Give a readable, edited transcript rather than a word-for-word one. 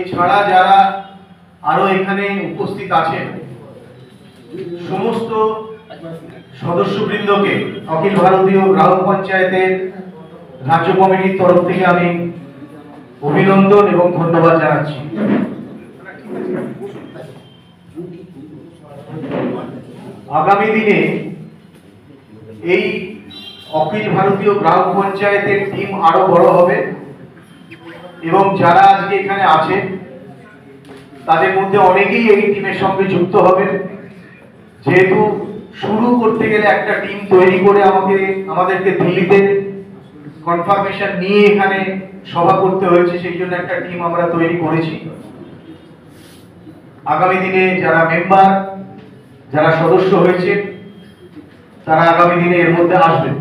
এছাড়া যারা আরো এখানে উপস্থিত আছেন সমস্ত সদস্যবৃন্দকে অখিল ভারতীয় গ্রাম পঞ্চায়েতের রাজ্য কমিটির তরফ থেকে আমি অভিনন্দন এবং ধন্যবাদ জানাচ্ছি। আগামী দিনে এই অখিল ভারতীয় গ্রাম পঞ্চায়েতের টিম আরো বড় হবে এবং যারা আজকে এখানে আছে তাদের মধ্যে অনেকেই এই টিমের সঙ্গে যুক্ত হবে। যেহেতু শুরু করতে গেলে একটা টিম তৈরি করে আমাদেরকে দিল্লিতে কনফার্মেশন নিয়ে এখানে সভা করতে হয়েছে, সেই জন্য একটা টিম আমরা তৈরি করেছি। আগামী দিনে যারা মেম্বার, যারা সদস্য হয়েছে, তারা আগামী দিনে এর মধ্যে আসবেন।